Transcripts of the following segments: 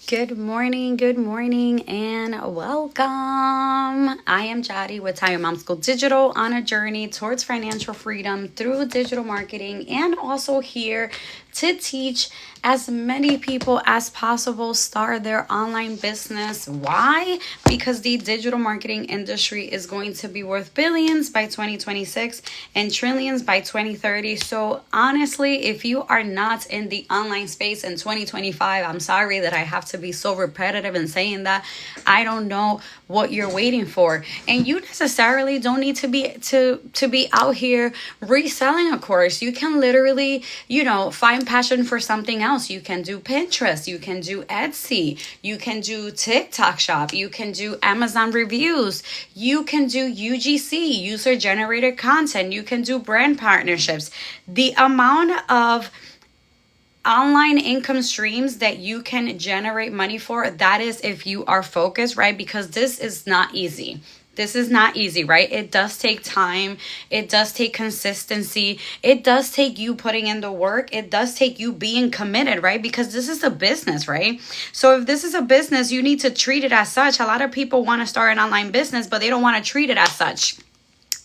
Good morning, and welcome. I am Jody with Tie Your Mom School Digital on a journey towards financial freedom through digital marketing, and also here to teach as many people as possible start their online business. Why? Because the digital marketing industry is going to be worth billions by 2026 and trillions by 2030. So honestly, if you are not in the online space in 2025, I'm sorry that I have to be so repetitive in saying that. I don't know what you're waiting for, and you necessarily don't need to be out here reselling a course. You can literally, find passion for something else. You can do Pinterest, you can do Etsy, you can do TikTok shop, you can do Amazon reviews, you can do UGC, user generated content, you can do brand partnerships. The amount of online income streams that you can generate money for, that is if you are focused, right? Because this is not easy. This is not easy, right? It does take time. It does take consistency. It does take you putting in the work. It does take you being committed, right? Because this is a business, right? So if this is a business, you need to treat it as such. A lot of people want to start an online business, but they don't want to treat it as such.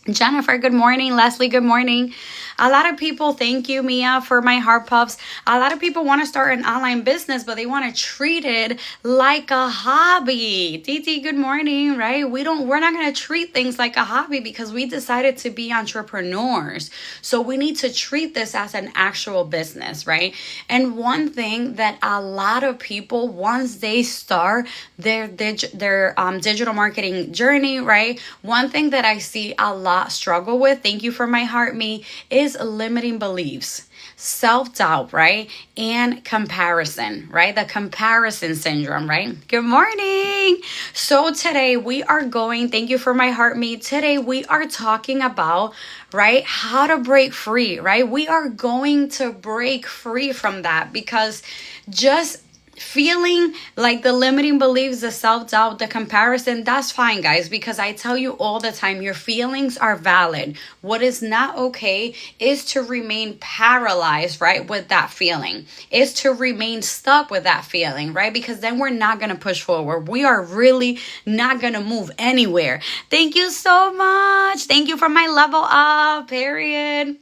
Jennifer, good morning. Leslie, good morning. A lot of people, thank you, Mia, for my heart puffs. A lot of people want to start an online business, but they want to treat it like a hobby. Titi, good morning, right? We're not going to treat things like a hobby because we decided to be entrepreneurs. So we need to treat this as an actual business, right? And one thing that a lot of people, once they start their digital marketing journey, right? One thing that I see a lot struggle with, thank you for my heart, me, is limiting beliefs, self-doubt, right? And comparison, right? The comparison syndrome, right? Good morning. So today we are thank you for my heart, me. Today we are talking about, right, how to break free, right? We are going to break free from that, because just feeling like the limiting beliefs, the self-doubt, the comparison, that's fine, guys, because I tell you all the time, your feelings are valid. What is not okay is to remain paralyzed, right, with that feeling, is to remain stuck with that feeling, right? Because then we're not going to push forward. We are really not going to move anywhere. Thank you so much. Thank you for my level up, period.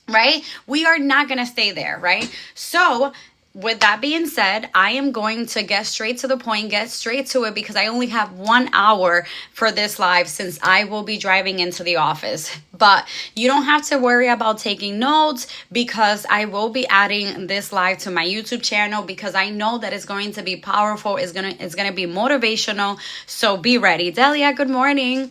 Right? We are not going to stay there, right? So with that being said, I am going to get straight to the point, get straight to it, because I only have 1 hour for this live since I will be driving into the office. But you don't have to worry about taking notes, because I will be adding this live to my YouTube channel, because I know that it's going to be powerful. It's going to be motivational. So be ready. Delia, good morning.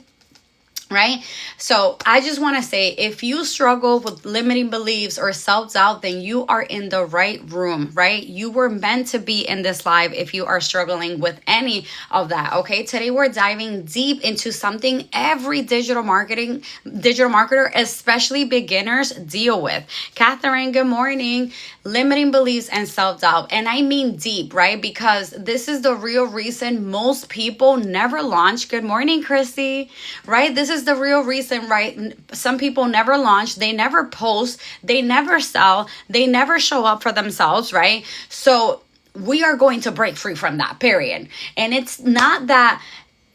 Right? So I just want to say, if you struggle with limiting beliefs or self-doubt, then you are in the right room, right? You were meant to be in this live if you are struggling with any of that. Okay. Today we're diving deep into something every digital marketer, especially beginners, deal with. Catherine, good morning. Limiting beliefs and self-doubt. And I mean deep, right? Because this is the real reason most people never launch. Good morning, Christy. Right? This is the real reason, right? Some people never launch, they never post, they never sell, they never show up for themselves, right? So we are going to break free from that, period. And it's not that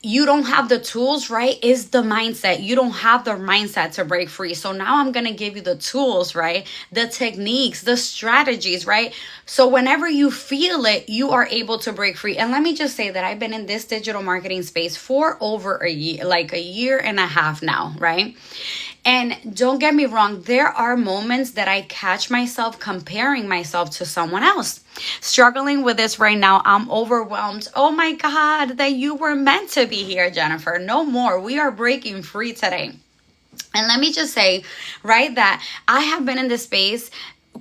you don't have the tools, right? It's the mindset. You don't have the mindset to break free. So now I'm going to give you the tools, right? The techniques, the strategies, right? So whenever you feel it, you are able to break free. And let me just say that I've been in this digital marketing space for over a year, like a year and a half now, right? And don't get me wrong, there are moments that I catch myself comparing myself to someone else. Struggling with this right now. I'm overwhelmed. Oh my God, that you were meant to be here, Jennifer. No more. We are breaking free today. And let me just say, right, that I have been in this space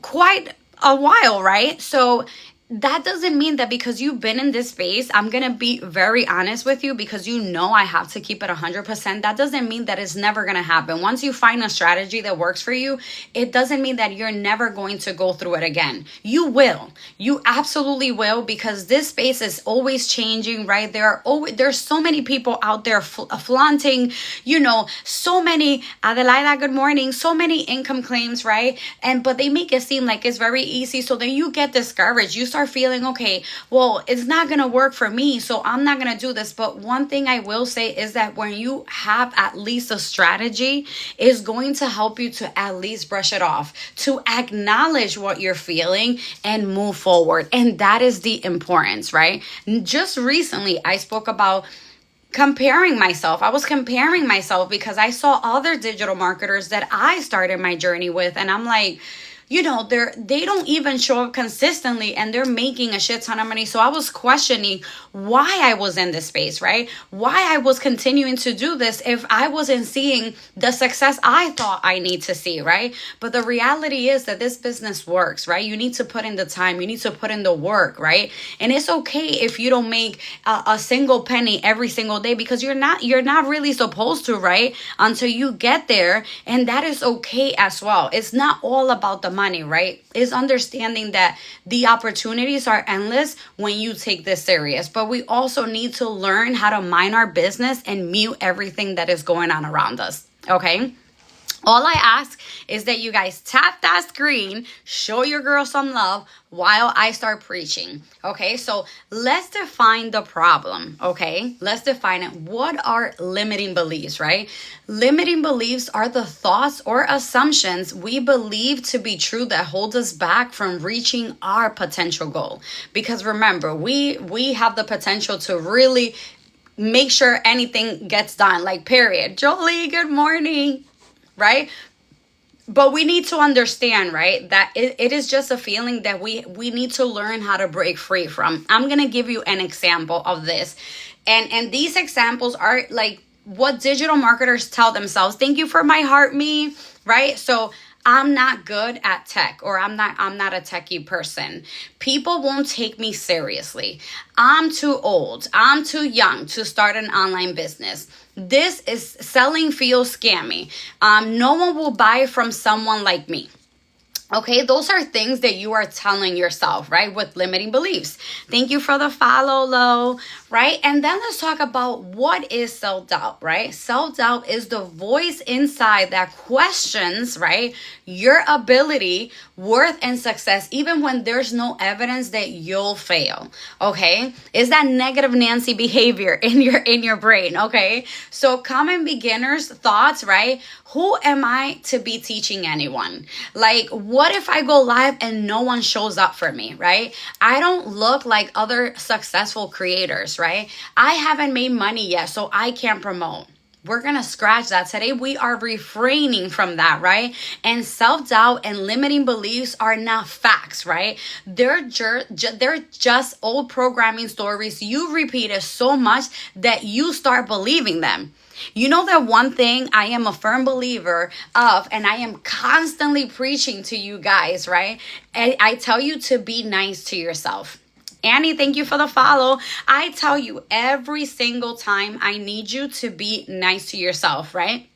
quite a while, right? So that doesn't mean that because you've been in this space, I'm going to be very honest with you, because I have to keep it 100%. That doesn't mean that it's never going to happen. Once you find a strategy that works for you, it doesn't mean that you're never going to go through it again. You will. You absolutely will, because this space is always changing, right? There's so many people out there flaunting, so many, Adelaida, good morning, so many income claims, right? But they make it seem like it's very easy. So then you get discouraged. You start start feeling, okay, well, it's not going to work for me, so I'm not going to do this. But one thing I will say is that when you have at least a strategy, is going to help you to at least brush it off, to acknowledge what you're feeling and move forward. And that is the importance, right? Just recently, I spoke about comparing myself. I was comparing myself because I saw other digital marketers that I started my journey with, and I'm like, they don't even show up consistently and they're making a shit ton of money. So I was questioning why I was in this space, right? Why I was continuing to do this if I wasn't seeing the success I thought I need to see, right? But the reality is that this business works, right? You need to put in the time, you need to put in the work, right? And it's okay if you don't make a single penny every single day, because you're not really supposed to, right? Until you get there. And that is okay as well. It's not all about the money, right? Is understanding that the opportunities are endless when you take this serious. But we also need to learn how to mind our business and mute everything that is going on around us. Okay? All I ask is that you guys tap that screen, show your girl some love while I start preaching. Okay, so let's define the problem. Okay, let's define it. What are limiting beliefs, right? Limiting beliefs are the thoughts or assumptions we believe to be true that hold us back from reaching our potential goal. Because remember, we have the potential to really make sure anything gets done, like period. Jolie, good morning. Right? But we need to understand, right, that it is just a feeling that we need to learn how to break free from. I'm going to give you an example of this. And these examples are like what digital marketers tell themselves. Thank you for my heart, me, right? So I'm not good at tech, or I'm not a techie person. People won't take me seriously. I'm too old. I'm too young to start an online business. This is selling feels scammy. No one will buy from someone like me. Okay, those are things that you are telling yourself, right? With limiting beliefs. Thank you for the follow, Lo, right? And then let's talk about what is self-doubt, right? Self-doubt is the voice inside that questions, right, your ability, worth, and success, even when there's no evidence that you'll fail. Okay, is that negative Nancy behavior in your brain? Okay, so common beginners thoughts, right? Who am I to be teaching anyone? Like, what if I go live and no one shows up for me, right? I don't look like other successful creators, right? I haven't made money yet, so I can't promote. We're going to scratch that. Today, we are refraining from that, right? And self-doubt and limiting beliefs are not facts, right? They're just old programming stories you repeated so much that you start believing them. You know that one thing I am a firm believer of, and I am constantly preaching to you guys, right? And I tell you to be nice to yourself. Annie, thank you for the follow. I tell you every single time, I need you to be nice to yourself, right?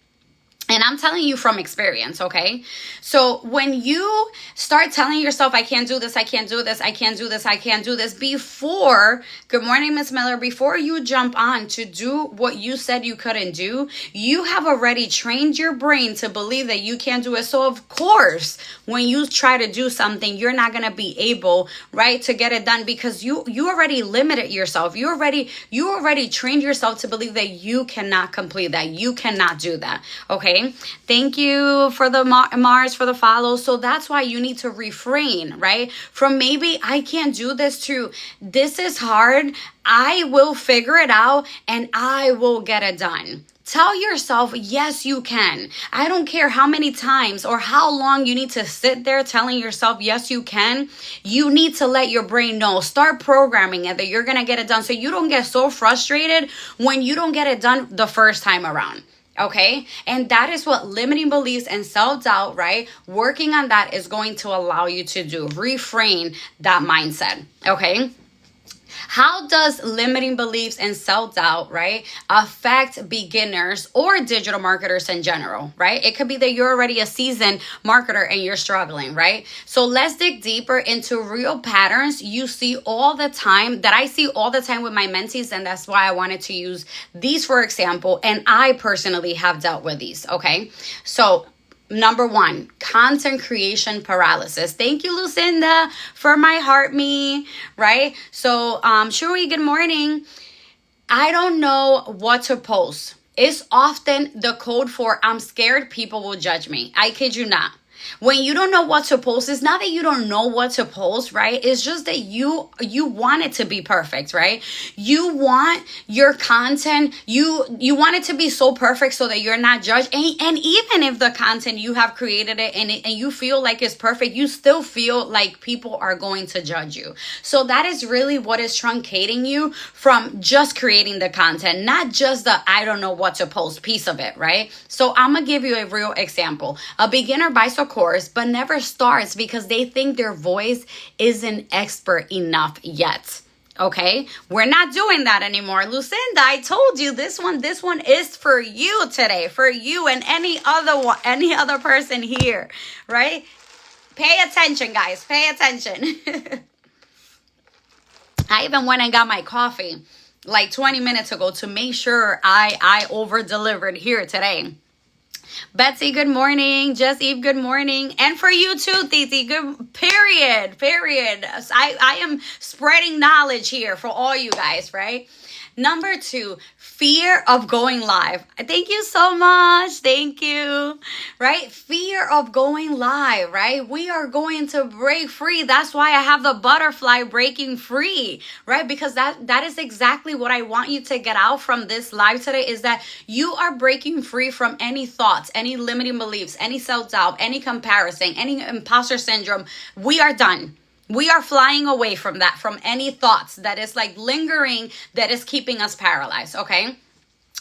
And I'm telling you from experience, okay? So when you start telling yourself, I can't do this, I can't do this, I can't do this, I can't do this, before, good morning, Miss Miller, before you jump on to do what you said you couldn't do, you have already trained your brain to believe that you can't do it. So of course, when you try to do something, you're not going to be able, right, to get it done, because you already limited yourself. You already trained yourself to believe that you cannot complete that. You cannot do that, okay? Thank you for the Mars for the follow. So that's why you need to refrain, right? From maybe I can't do this to this is hard. I will figure it out and I will get it done. Tell yourself, yes, you can. I don't care how many times or how long you need to sit there telling yourself, yes, you can. You need to let your brain know. Start programming it that you're going to get it done, so you don't get so frustrated when you don't get it done the first time around. Okay, and that is what limiting beliefs and self-doubt, right? Working on that is going to allow you to do. Reframe that mindset. Okay. How does limiting beliefs and self-doubt, right, affect beginners or digital marketers in general, right? It could be that you're already a seasoned marketer and you're struggling, right? So let's dig deeper into real patterns you see all the time, that I see all the time with my mentees, and that's why I wanted to use these for example, and I personally have dealt with these, okay? So Number one, content creation paralysis. Thank you, Lucinda, for my heart me, right? So, Shuri, good morning. I don't know what to post. It's often the code for I'm scared people will judge me. I kid you not. When you don't know what to post, it's not that you don't know what to post, right? It's just that you want it to be perfect, right? You want your content, you want it to be so perfect so that you're not judged. And even if the content you have created and you feel like it's perfect, you still feel like people are going to judge you. So that is really what is truncating you from just creating the content, not just the I don't know what to post piece of it, right? So I'm gonna give you a real example. A beginner buys a course but never starts because they think their voice isn't expert enough yet. Okay, we're not doing that anymore. Lucinda, I told you this one is for you today, for you and any other person here, right? Pay attention, guys, pay attention. I even went and got my coffee like 20 minutes ago to make sure I over delivered here today. Betsy, good morning. Just Eve, good morning. And for you too, Titi, good, period. I am spreading knowledge here for all you guys, right? Number two, fear of going live. Thank you so much. Thank you. Right? Fear of going live, right? We are going to break free. That's why I have the butterfly breaking free, right? Because that is exactly what I want you to get out from this live today, is that you are breaking free from any thoughts, any limiting beliefs, any self-doubt, any comparison, any imposter syndrome. We are done. We are flying away from that, from any thoughts that is like lingering, that is keeping us paralyzed, okay?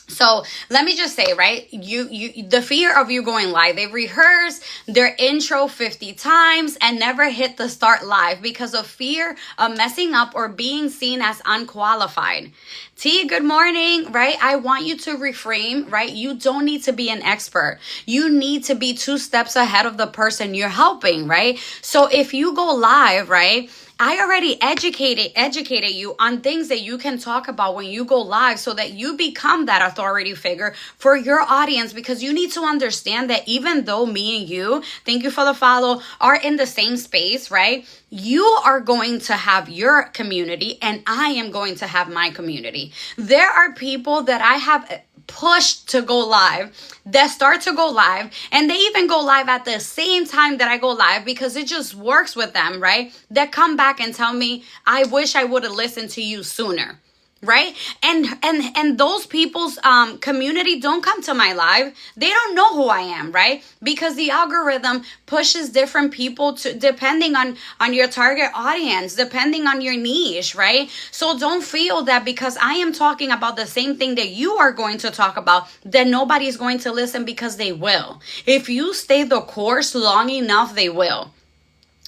So let me just say, right, the fear of you going live, they rehearse their intro 50 times and never hit the start live because of fear of messing up or being seen as unqualified. T, good morning, right? I want you to reframe, right? You don't need to be an expert. You need to be 2 steps ahead of the person you're helping, right? So if you go live, right, I already educated you on things that you can talk about when you go live so that you become that authority figure for your audience, because you need to understand that even though me and you, thank you for the follow, are in the same space, right? You are going to have your community and I am going to have my community. There are people that I have pushed to go live that start to go live, and they even go live at the same time that I go live because it just works with them, right? That come back and tell me, I wish I would have listened to you sooner. Right? And those people's community don't come to my live. They don't know who I am, right? Because the algorithm pushes different people to, depending on your target audience, depending on your niche, right? So don't feel that because I am talking about the same thing that you are going to talk about, that nobody's going to listen, because they will. If you stay the course long enough, they will.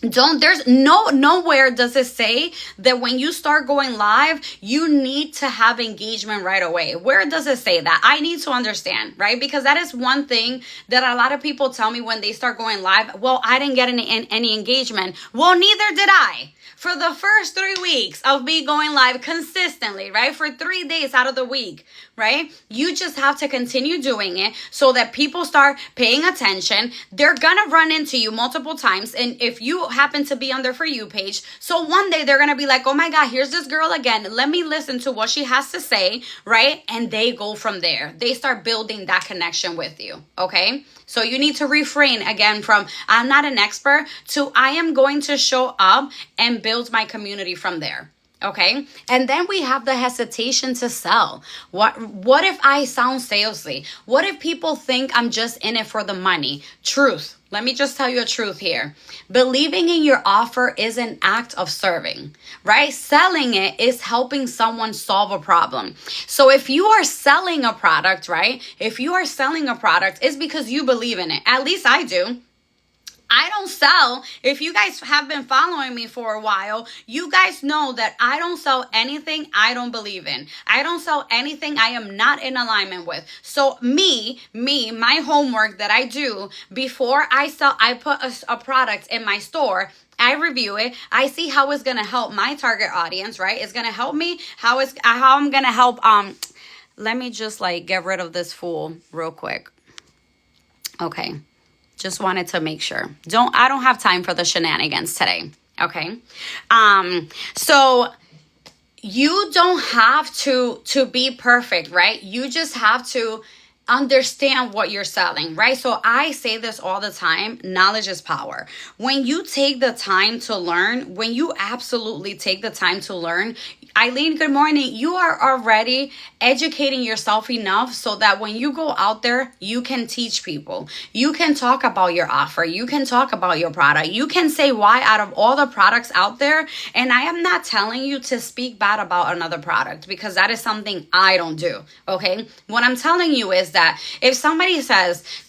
There's nowhere does it say that when you start going live, you need to have engagement right away. Where does it say that? I need to understand, right? Because that is one thing that a lot of people tell me when they start going live. Well, I didn't get any engagement. Well, neither did I. For the first 3 weeks of me going live consistently, right? For 3 days out of the week, right? You just have to continue doing it so that people start paying attention. They're gonna run into you multiple times. And if you happen to be on their For You page, so one day they're gonna be like, oh my God, here's this girl again. Let me listen to what she has to say, right? And they go from there. They start building that connection with you, okay? So you need to refrain again from I'm not an expert to I am going to show up and build my community from there. Okay. And then we have the hesitation to sell. What if I sound salesy? What if people think I'm just in it for the money? Truth. Let me just tell you a truth here. Believing in your offer is an act of serving, right? Selling it is helping someone solve a problem. So if you are selling a product, right? If you are selling a product, it's because you believe in it. At least I do. I don't sell. If you guys have been following me for a while, you guys know that I don't sell anything I don't believe in. I don't sell anything I am not in alignment with. So my homework that I do before I sell, I put a product in my store. I review it. I see how it's going to help my target audience, right? It's going to help me. How I'm going to help. Let me just like get rid of this fool real quick. Okay. Just wanted to make sure. I don't have time for the shenanigans today. Okay. So you don't have to be perfect, right? You just have to understand what you're selling, right? So I say this all the time, knowledge is power. When you take the time to learn, when you absolutely take the time to learn, Eileen, good morning. You are already educating yourself enough so that when you go out there, you can teach people. You can talk about your offer. You can talk about your product. You can say why out of all the products out there. And I am not telling you to speak bad about another product because that is something I don't do. Okay. What I'm telling you is that if somebody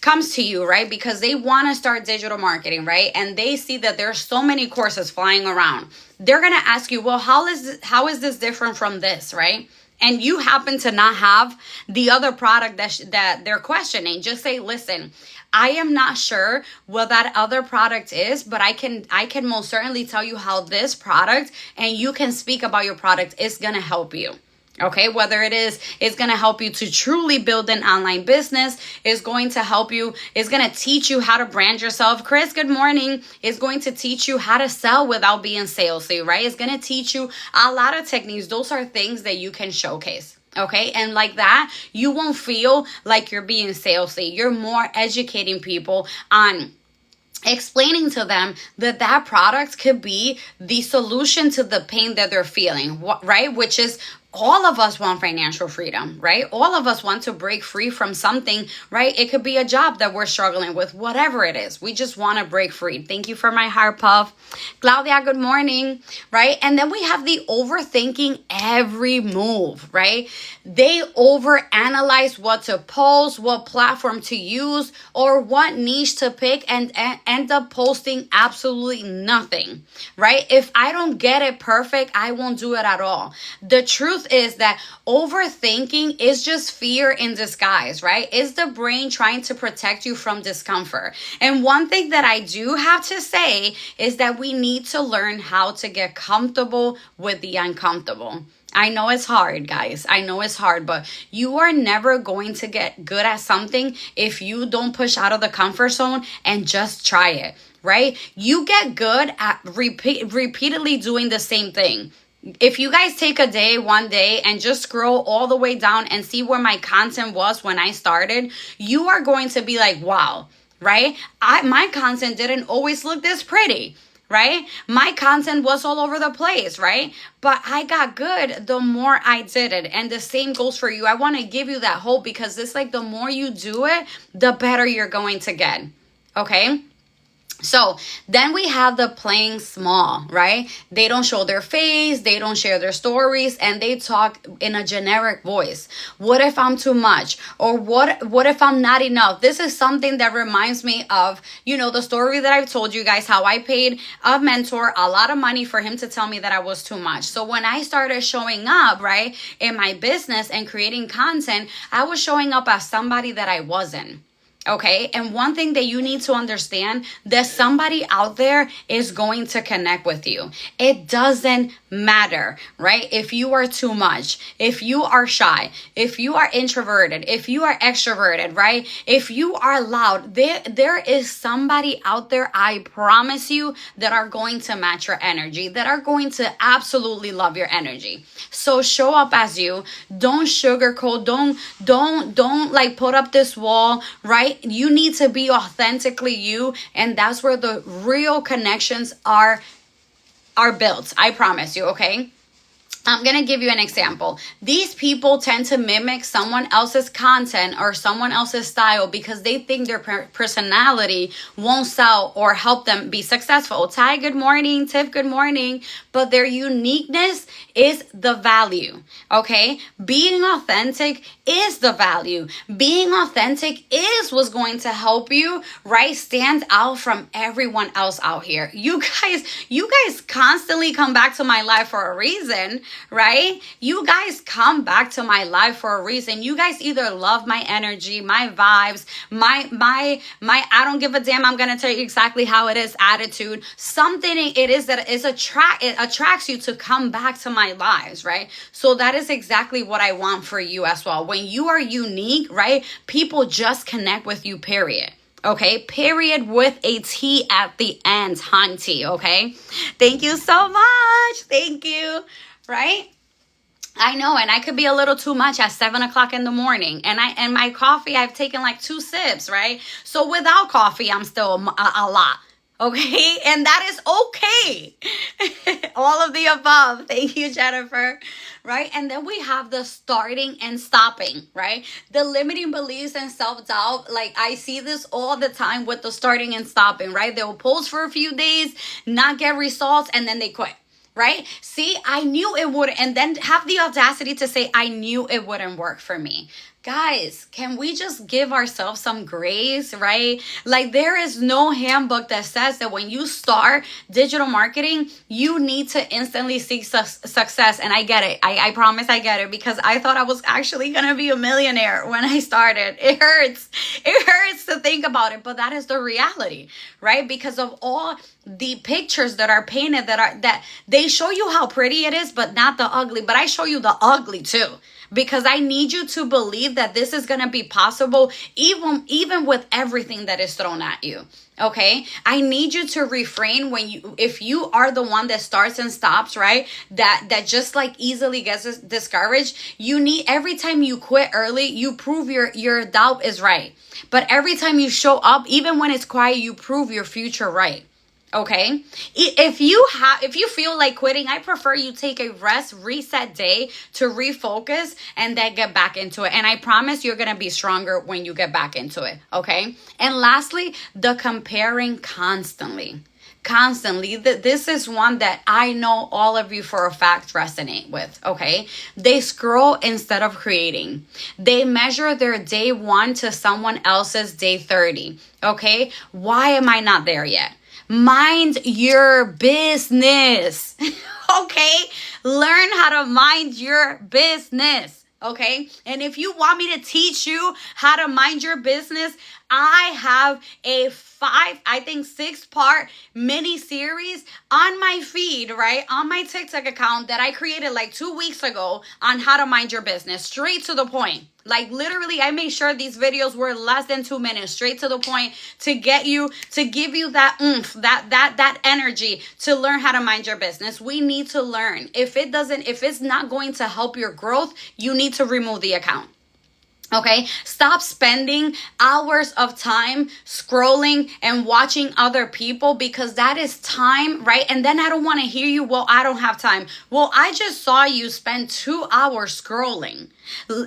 comes to you, right, because they want to start digital marketing, right, and they see that there's so many courses flying around, they're going to ask you, well, how is this different from this, right? And you happen to not have the other product that they're questioning. Just say, listen, I am not sure what that other product is, but I can most certainly tell you how this product, and you can speak about your product, is going to help you. Okay, whether it's going to help you to truly build an online business, is going to help you, is going to teach you how to brand yourself. Chris, good morning. Is going to teach you how to sell without being salesy, right? It's going to teach you a lot of techniques. Those are things that you can showcase. Okay, and like that, you won't feel like you're being salesy. You're more educating people on explaining to them that product could be the solution to the pain that they're feeling, right? Which is, all of us want financial freedom, right? All of us want to break free from something, right? It could be a job that we're struggling with, whatever it is. We just want to break free. Thank you for my heart puff. Claudia, good morning, right? And then we have the overthinking every move, right? They overanalyze what to post, what platform to use, or what niche to pick, and end up posting absolutely nothing, right? If I don't get it perfect, I won't do it at all. The truth is that overthinking is just fear in disguise, right? It's the brain trying to protect you from discomfort. And one thing that I do have to say is that we need to learn how to get comfortable with the uncomfortable. I know it's hard, guys. I know it's hard, but you are never going to get good at something if you don't push out of the comfort zone and just try it, right? You get good at repeatedly doing the same thing. If you guys take one day and just scroll all the way down and see where my content was when I started, you are going to be like, wow, right? My content didn't always look this pretty, right? My content was all over the place, right? But I got good the more I did it. And the same goes for you. I want to give you that hope because it's like the more you do it, the better you're going to get, okay? So then we have the playing small, right? They don't show their face, they don't share their stories, and they talk in a generic voice. What if I'm too much? Or what if I'm not enough? This is something that reminds me of, the story that I've told you guys, how I paid a mentor a lot of money for him to tell me that I was too much. So when I started showing up, right, in my business and creating content, I was showing up as somebody that I wasn't. Okay. And one thing that you need to understand, that somebody out there is going to connect with you. It doesn't matter, right? If you are too much, if you are shy, if you are introverted, if you are extroverted, right? If you are loud, there is somebody out there, I promise you, that are going to match your energy, that are going to absolutely love your energy. So show up as you. Don't sugarcoat. Don't like put up this wall, right? You need to be authentically you, and that's where the real connections are built. I promise you, okay? I'm going to give you an example. These people tend to mimic someone else's content or someone else's style because they think their personality won't sell or help them be successful. Ty, good morning. Tiff, good morning. But their uniqueness is the value, okay? Being authentic is the value. Being authentic is what's going to help you, right, stand out from everyone else out here. You guys constantly come back to my life for a reason, right? You guys come back to my life for a reason. You guys either love my energy, my vibes, my I don't give a damn, I'm gonna tell you exactly how it is attitude. Something it is that is it attracts you to come back to my lives, right? So that is exactly what I want for you as well. When you are unique, right? People just connect with you, period. Okay, period with a T at the end, hunty. Okay, thank you so much. Thank you. Right? I know, and I could be a little too much at 7 o'clock in the morning, and my coffee, I've taken like 2 sips, right? So without coffee, I'm still a lot. Okay, and that is okay. All of the above. Thank you, Jennifer. Right, and then we have the starting and stopping. Right, the limiting beliefs and self-doubt. Like, I see this all the time with the starting and stopping. Right, they'll post for a few days, not get results, and then they quit. Right? See, I knew it would, and then have the audacity to say, I knew it wouldn't work for me. Guys, can we just give ourselves some grace, right? Like, there is no handbook that says that when you start digital marketing, you need to instantly seek success. And I get it. I promise I get it, because I thought I was actually going to be a millionaire when I started. It hurts. It hurts to think about it, but that is the reality, right? Because of all the pictures that are painted that they show you how pretty it is, but not the ugly. But I show you the ugly too, because I need you to believe that this is going to be possible, even with everything that is thrown at you. Okay, I need you to refrain if you are the one that starts and stops, right? That just like easily gets discouraged. You need, every time you quit early, you prove your doubt is right. But every time you show up, even when it's quiet, you prove your future right. Okay, if you feel like quitting, I prefer you take a reset day to refocus and then get back into it. And I promise you're going to be stronger when you get back into it. Okay. And lastly, the comparing constantly. This is one that I know all of you for a fact resonate with. Okay. They scroll instead of creating. They measure their day 1 to someone else's day 30. Okay. Why am I not there yet? Mind your business. Okay? Learn how to mind your business. Okay? And if you want me to teach you how to mind your business, I have a 6-part mini series on my feed, right? On my TikTok account that I created like 2 weeks ago on how to mind your business. Straight to the point. Like, literally, I made sure these videos were less than 2 minutes, straight to the point, to give you that oomph, that energy to learn how to mind your business. We need to learn. If it's not going to help your growth, you need to remove the account. Okay, stop spending hours of time scrolling and watching other people, because that is time, right? And then I don't want to hear you, well, I don't have time. Well, I just saw you spend 2 hours scrolling,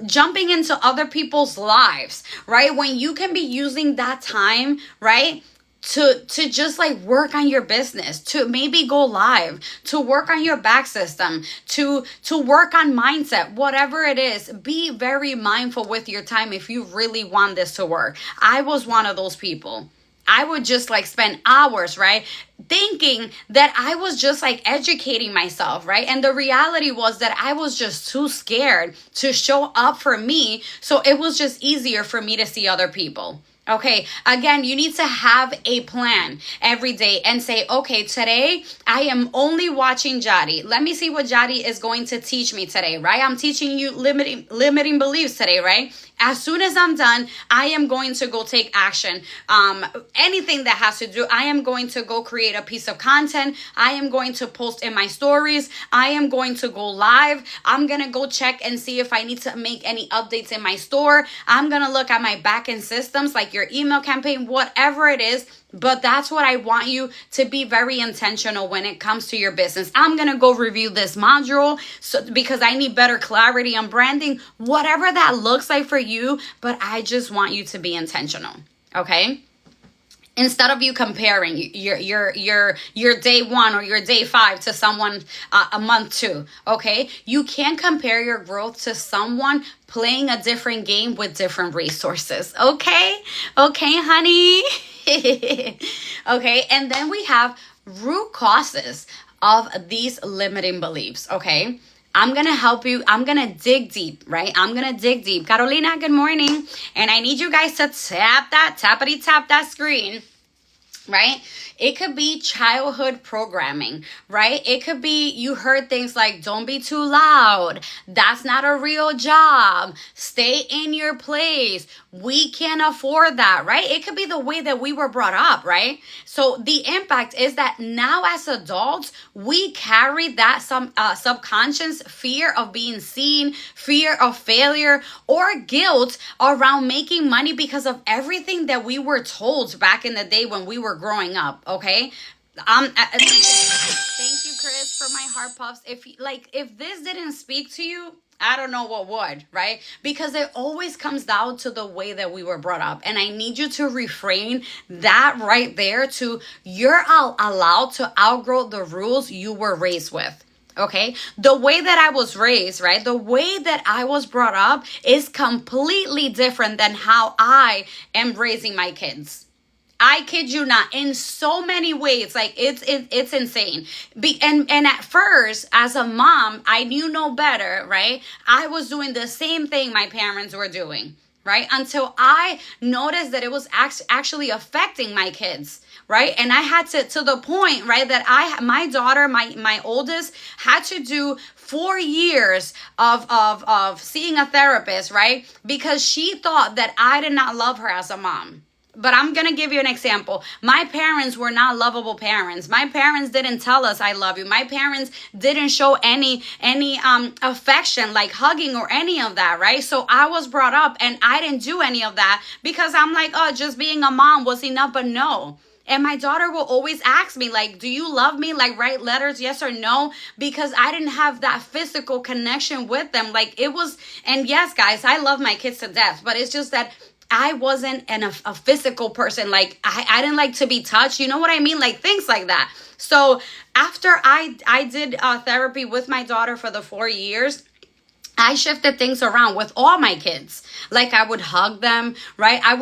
jumping into other people's lives, right? When you can be using that time, right? To just like work on your business, to maybe go live, to work on your back system, to work on mindset, whatever it is. Be very mindful with your time if you really want this to work. I was one of those people. I would just like spend hours, right? Thinking that I was just like educating myself, right? And the reality was that I was just too scared to show up for me. So it was just easier for me to see other people. Okay, again, you need to have a plan every day and say, okay, today I am only watching Jadi. Let me see what Jadi is going to teach me today, right? I'm teaching you limiting beliefs today, right? As soon as I'm done, I am going to go take action. Anything that has to do, I am going to go create a piece of content. I am going to post in my stories. I am going to go live. I'm going to go check and see if I need to make any updates in my store. I'm going to look at my backend systems, like your email campaign, whatever it is. But that's what I want you to be very intentional when it comes to your business. I'm going to go review this module because I need better clarity on branding, whatever that looks like for you. But I just want you to be intentional. Okay? Instead of you comparing your day 1 or your day 5 to someone a month 2, okay? You can't compare your growth to someone playing a different game with different resources, okay? Okay, honey? Okay, and then we have root causes of these limiting beliefs, okay? I'm going to help you. I'm going to dig deep, right? I'm going to dig deep. Carolina, good morning. And I need you guys to tap that screen, right? It could be childhood programming, right? It could be you heard things like, don't be too loud. That's not a real job. Stay in your place. We can't afford that, right? It could be the way that we were brought up, right? So the impact is that now as adults, we carry that subconscious fear of being seen, fear of failure, or guilt around making money because of everything that we were told back in the day when we were growing up, okay? Thank you, Chris, for my heart puffs. If this didn't speak to you, I don't know what would, right? Because it always comes down to the way that we were brought up. And I need you to refrain that right there to you're allowed to outgrow the rules you were raised with. Okay, the way that I was raised, right? The way that I was brought up is completely different than how I am raising my kids. I kid you not, in so many ways, like it's insane. And at first, as a mom, I knew no better, right? I was doing the same thing my parents were doing, right? Until I noticed that it was actually affecting my kids, right? And I had to the point, right, that my daughter, my oldest, had to do 4 years of seeing a therapist, right? Because she thought that I did not love her as a mom. But I'm going to give you an example. My parents were not lovable parents. My parents didn't tell us I love you. My parents didn't show any affection, like hugging or any of that, right? So I was brought up and I didn't do any of that because I'm like, oh, just being a mom was enough, but no. And my daughter will always ask me, like, do you love me? Like, write letters, yes or no? Because I didn't have that physical connection with them. Like, it was, and yes, guys, I love my kids to death, but it's just that I wasn't a physical person. Like, I didn't like to be touched. You know what I mean? Like, things like that. So after I did therapy with my daughter for the 4 years, I shifted things around with all my kids. Like I would hug them, right? I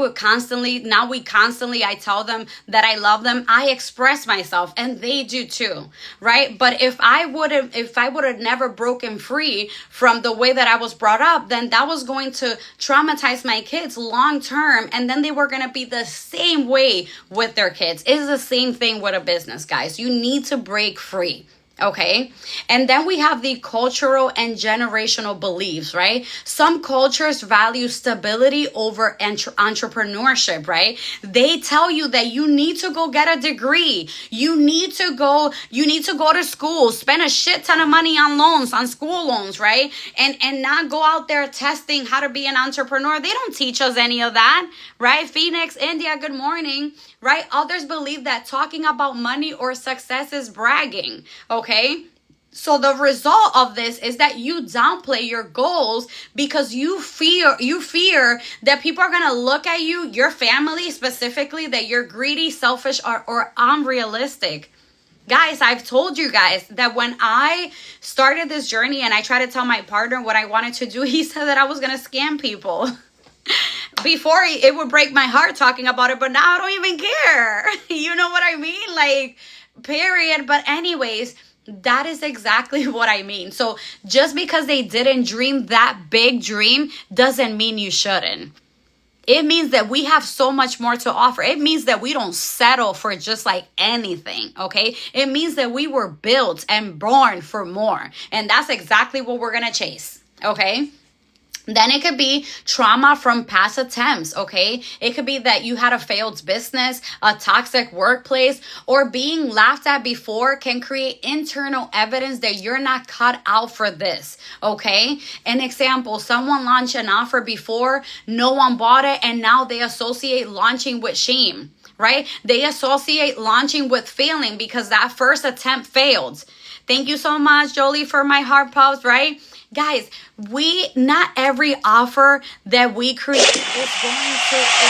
tell them that I love them. I express myself and they do too, right? But if I would have never broken free from the way that I was brought up, then that was going to traumatize my kids long term. And then they were going to be the same way with their kids. It's the same thing with a business, guys. You need to break free. Okay. And then we have the cultural and generational beliefs, right? Some cultures value stability over entrepreneurship, right? They tell you that you need to go get a degree. You need to go to school, spend a shit ton of money on loans, on school loans, right? And not go out there testing how to be an entrepreneur. They don't teach us any of that, right? Phoenix, India, good morning, right? Others believe that talking about money or success is bragging, okay? So the result of this is that you downplay your goals because you fear that people are going to look at you, your family specifically, that you're greedy, selfish, or unrealistic. Guys, I've told you guys that when I started this journey and I tried to tell my partner what I wanted to do, he said that I was going to scam people. Before, it would break my heart talking about it, but now I don't even care. You know what I mean? Like, period. But anyways, that is exactly what I mean. So just because they didn't dream that big dream doesn't mean you shouldn't. It means that we have so much more to offer. It means that we don't settle for just like anything, okay? It means that we were built and born for more. And that's exactly what we're going to chase, okay? Then it could be trauma from past attempts, okay? It could be that you had a failed business, a toxic workplace, or being laughed at before can create internal evidence that you're not cut out for this, okay? An example, someone launched an offer before, no one bought it, and now they associate launching with shame, right? They associate launching with failing because that first attempt failed. Thank you so much, Jolie, for my heart pulse, right? Guys, not every offer that we create is going to succeed.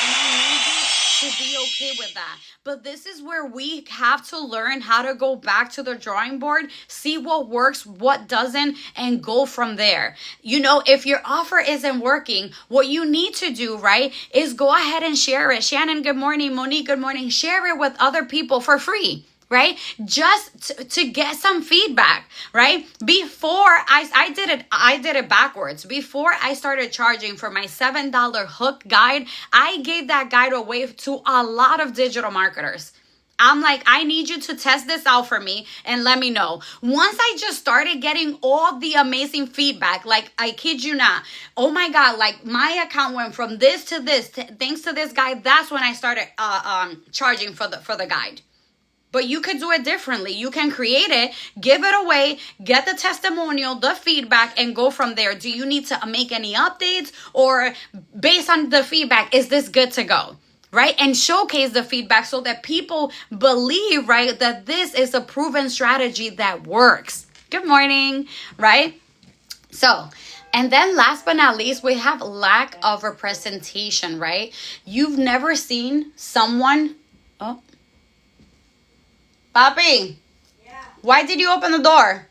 And I need you to be okay with that. But this is where we have to learn how to go back to the drawing board, see what works, what doesn't, and go from there. You know, if your offer isn't working, what you need to do, right, is go ahead and share it. Shannon, good morning. Monique, good morning. Share it with other people for free. right? Just to get some feedback, right? Before I did it backwards. Before I started charging for my $7 hook guide, I gave that guide away to a lot of digital marketers. I'm like, I need you to test this out for me and let me know. Once I just started getting all the amazing feedback, like I kid you not, oh my God, like my account went from this to this, thanks to this guy. That's when I started charging for the guide. But you could do it differently. You can create it, give it away, get the testimonial, the feedback, and go from there. Do you need to make any updates? Or based on the feedback, is this good to go? Right? And showcase the feedback so that people believe, right, that this is a proven strategy that works. Good morning, right? So, and then last but not least, we have lack of representation, right? You've never seen someone, oh, Papi, yeah. Why did you open the door?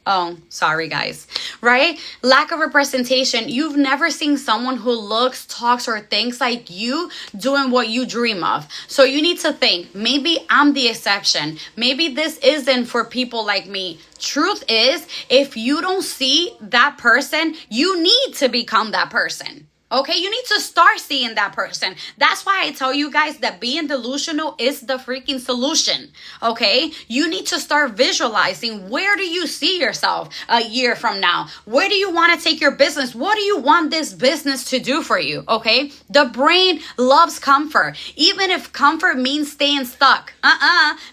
Oh, sorry guys, right? Lack of representation. You've never seen someone who looks, talks, or thinks like you doing what you dream of. So you need to think, maybe I'm the exception. Maybe this isn't for people like me. Truth is, if you don't see that person, you need to become that person. Okay, you need to start seeing that person. That's why I tell you guys that being delusional is the freaking solution. Okay, you need to start visualizing, where do you see yourself a year from now? Where do you want to take your business? What do you want this business to do for you? Okay, the brain loves comfort, even if comfort means staying stuck.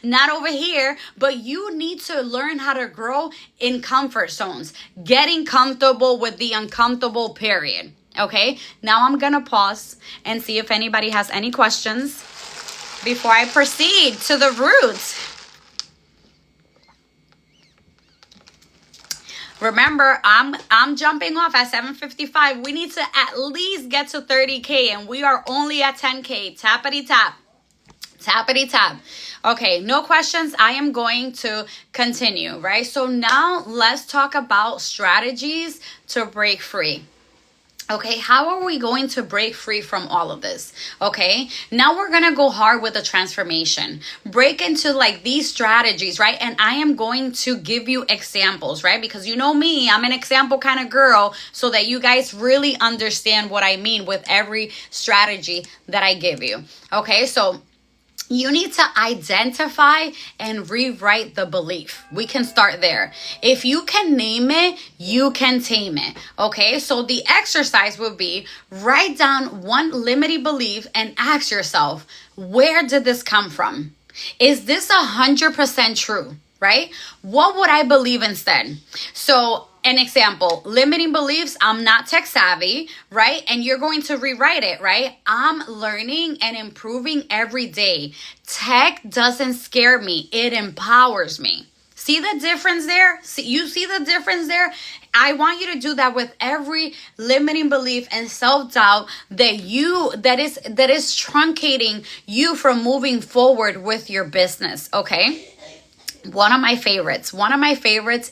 Not over here. But you need to learn how to grow in comfort zones, getting comfortable with the uncomfortable period. Okay, now I'm gonna pause and see if anybody has any questions before I proceed to the roots. Remember, I'm jumping off at 7:55. We need to at least get to 30K, and we are only at 10K. Tappity tap. Tappity tap. Okay, no questions. I am going to continue, right? So now let's talk about strategies to break free. Okay, how are we going to break free from all of this? Okay, now we're going to go hard with the transformation. Break into like these strategies, right? And I am going to give you examples, right? Because you know me, I'm an example kind of girl, so that you guys really understand what I mean with every strategy that I give you. Okay, so you need to identify and rewrite the belief. We can start there. If you can name it, you can tame it. Okay, so the exercise would be write down one limiting belief and ask yourself, where did this come from? Is this 100% true? Right? What would I believe instead? So an example, limiting beliefs, I'm not tech savvy, right? And you're going to rewrite it, right? I'm learning and improving every day. Tech doesn't scare me. It empowers me. See the difference there? You see the difference there? I want you to do that with every limiting belief and self-doubt that is truncating you from moving forward with your business, okay? One of my favorites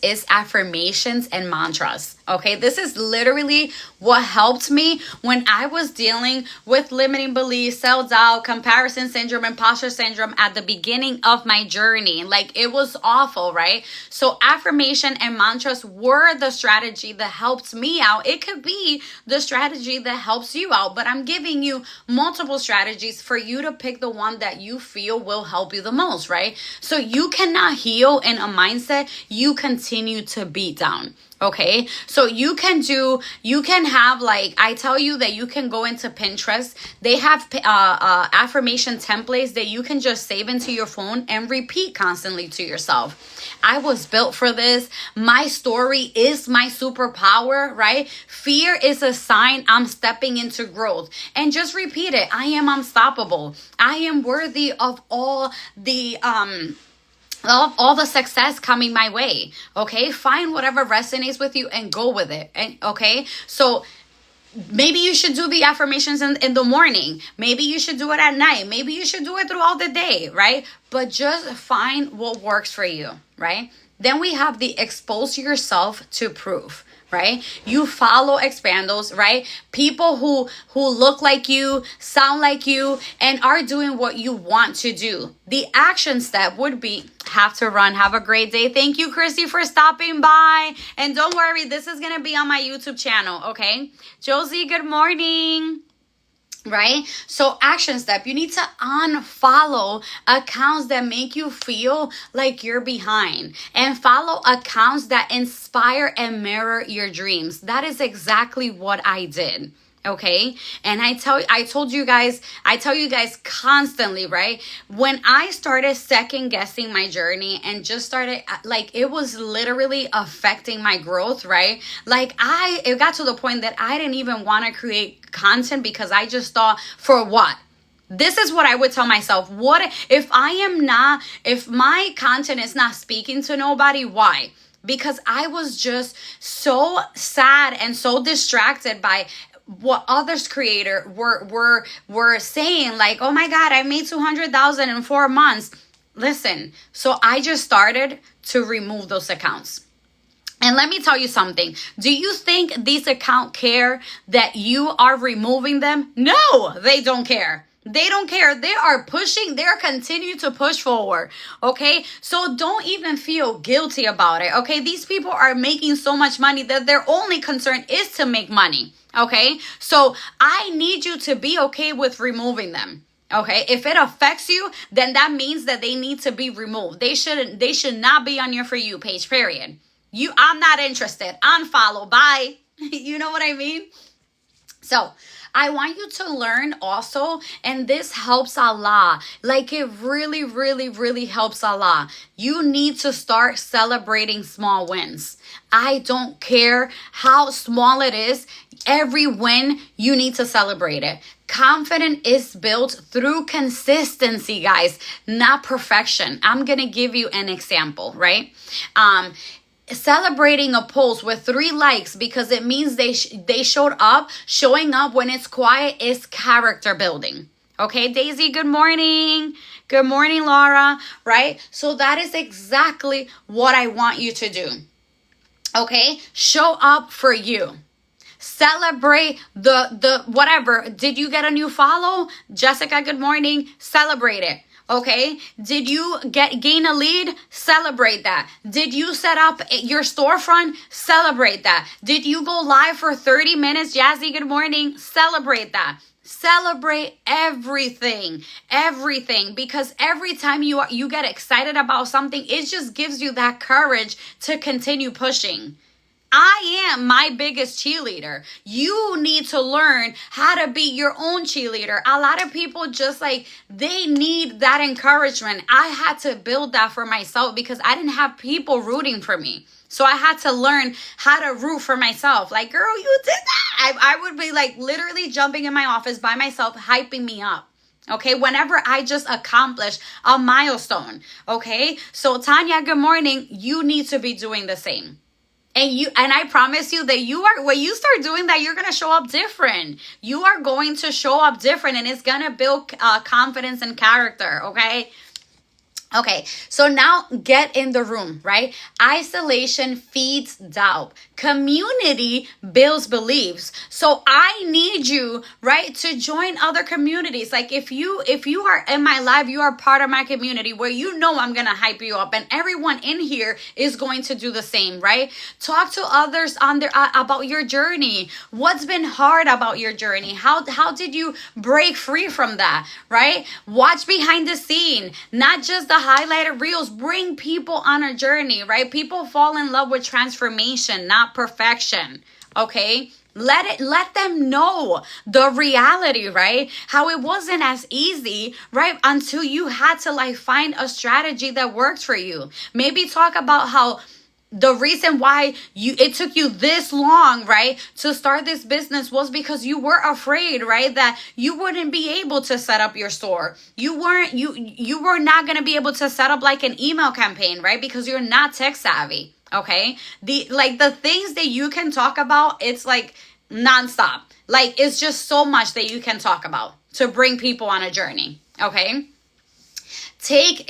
is affirmations and mantras. Okay, this is literally what helped me when I was dealing with limiting beliefs, self-doubt, comparison syndrome, imposter syndrome at the beginning of my journey. Like, it was awful, right? So affirmation and mantras were the strategy that helped me out. It could be the strategy that helps you out, but I'm giving you multiple strategies for you to pick the one that you feel will help you the most, right? So you cannot heal in a mindset you continue to beat down. Okay, so you can have, like, I tell you that you can go into Pinterest. They have affirmation templates that you can just save into your phone and repeat constantly to yourself. I was built for this. My story is my superpower, right? Fear is a sign I'm stepping into growth. And just repeat it. I am unstoppable. I am worthy of all the success coming my way. Okay, find whatever resonates with you and go with it. And okay, so maybe you should do the affirmations in the morning. Maybe you should do it at night. Maybe you should do it throughout the day, right? but just find what works for you, right? Then we have the expose yourself to proof, right? You follow expandos, right? People who look like you, sound like you, and are doing what you want to do. The action step would be have to run. Have a great day. Thank you, Christy, for stopping by. And don't worry, this is going to be on my YouTube channel, okay? Josie, good morning. Right? So action step, you need to unfollow accounts that make you feel like you're behind and follow accounts that inspire and mirror your dreams. That is exactly what I did. Okay. And I tell you guys constantly, right? When I started second guessing my journey and just started, like, it was literally affecting my growth, right? Like it got to the point that I didn't even want to create content because I just thought, for what? This is what I would tell myself. What if my content is not speaking to nobody? Why? Because I was just so sad and so distracted by what others creator were saying, like, oh my God, I made 200,000 in 4 months. Listen, so I just started to remove those accounts. And let me tell you something. Do you think these accounts care that you are removing them? No, they don't care. They don't care. They are pushing. They are continuing to push forward. Okay. So don't even feel guilty about it. Okay. These people are making so much money that their only concern is to make money. Okay. So I need you to be okay with removing them. Okay. If it affects you, then that means that they need to be removed. They should not be on your For You page, period. I'm not interested. Unfollow. Bye. You know what I mean? So I want you to learn also, and this helps a lot. Like, it really, really, really helps a lot. You need to start celebrating small wins. I don't care how small it is. Every win, you need to celebrate it. Confidence is built through consistency, guys, not perfection. I'm going to give you an example, right? Celebrating a post with 3 likes because it means they showed up. Showing up when it's quiet is character building. Okay, Daisy, good morning. Good morning, Laura. Right? So that is exactly what I want you to do. Okay, show up for you. Celebrate the whatever. Did you get a new follow? Jessica, good morning. Celebrate it. Okay. Did you gain a lead? Celebrate that. Did you set up your storefront? Celebrate that. Did you go live for 30 minutes? Jazzy, good morning. Celebrate that. Celebrate everything, because every time you get excited about something, it just gives you that courage to continue pushing. I am my biggest cheerleader. You need to learn how to be your own cheerleader. A lot of people just they need that encouragement. I had to build that for myself because I didn't have people rooting for me. So I had to learn how to root for myself. Like, girl, you did that. I would be literally jumping in my office by myself, hyping me up. Okay, whenever I just accomplish a milestone. Okay, so Tanya, good morning. You need to be doing the same. And I promise you that when you start doing that, you're going to show up different. You are going to show up different, and it's going to build confidence and character. Okay, so now get in the room, right? Isolation feeds doubt. Community builds beliefs. So I need you, right, to join other communities. Like if you are in my live, you are part of my community where I'm going to hype you up, and everyone in here is going to do the same, right? Talk to others about your journey. What's been hard about your journey? How did you break free from that, right? Watch behind the scene, not just the highlighted reels. Bring people on a journey, right? People fall in love with transformation, not perfection. Okay, let them know the reality, right? How it wasn't as easy, right? Until you had to find a strategy that worked for you. Maybe talk about how the reason why it took you this long, right, to start this business was because you were afraid, right, that you wouldn't be able to set up your store. You were not going to be able to set up an email campaign, right, because you're not tech savvy. Okay, the things that you can talk about, it's nonstop. It's just so much that you can talk about to bring people on a journey. Okay. take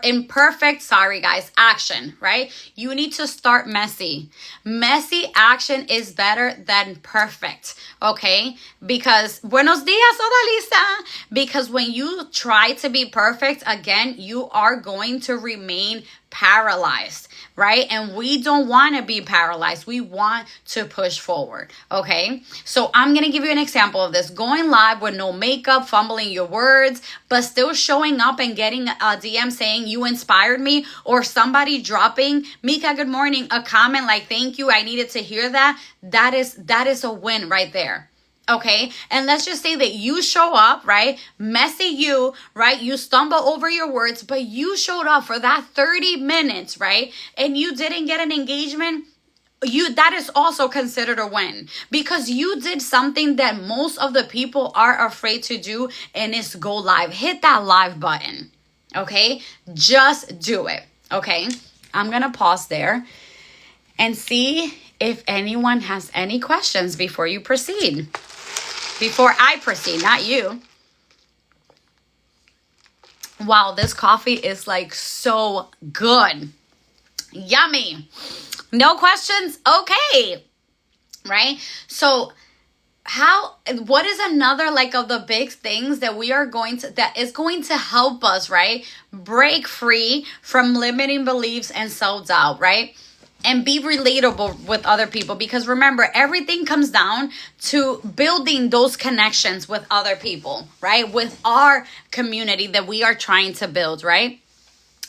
imperfect, sorry guys, action, right? You need to start messy. Messy action is better than perfect, okay? Because, buenos dias, Odalisa. Because when you try to be perfect, again, you are going to remain paralyzed, right? And we don't want to be paralyzed. We want to push forward, okay? So I'm going to give you an example of this. Going live with no makeup, fumbling your words, but still showing up and getting a DM saying you inspired me, or somebody dropping, Mika, good morning, a comment like, thank you, I needed to hear that. That is a win right there. Okay, and let's just say that you show up, right? Messy you, right? You stumble over your words, but you showed up for that 30 minutes, right? And you didn't get an engagement. That is also considered a win, because you did something that most of the people are afraid to do, and it's go live. Hit that live button. Okay, just do it. Okay, I'm gonna pause there and see if anyone has any questions before you proceed. Before I proceed, not you. Wow, this coffee is like so good. Yummy. No questions? Okay. Right? So what is another like of the big things that that is going to help us, right? Break free from limiting beliefs and self-doubt, right? And be relatable with other people. Because remember, everything comes down to building those connections with other people, right? With our community that we are trying to build, right?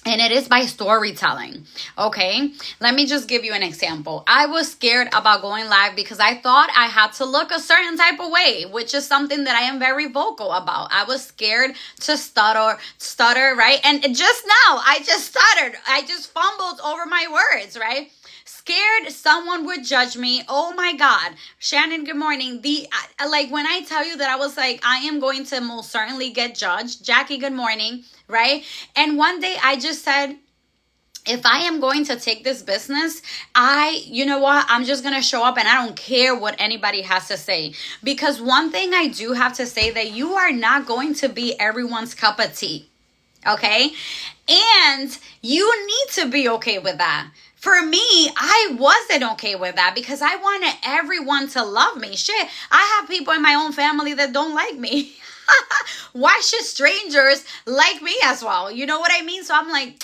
And it is by storytelling, okay? Let me just give you an example. I was scared about going live because I thought I had to look a certain type of way, which is something that I am very vocal about. I was scared to stutter, right? And just now, I just stuttered. I just fumbled over my words, right? Scared someone would judge me. Oh my God. Shannon, good morning. Like when I tell you that I was like, I am going to most certainly get judged. Jackie, good morning. Right? And one day I just said, if I am going to take this business, you know what? I'm just going to show up and I don't care what anybody has to say. Because one thing I do have to say, that you are not going to be everyone's cup of tea. Okay? And you need to be okay with that. For me, I wasn't okay with that because I wanted everyone to love me. Shit, I have people in my own family that don't like me. Why should strangers like me as well? You know what I mean? So I'm like,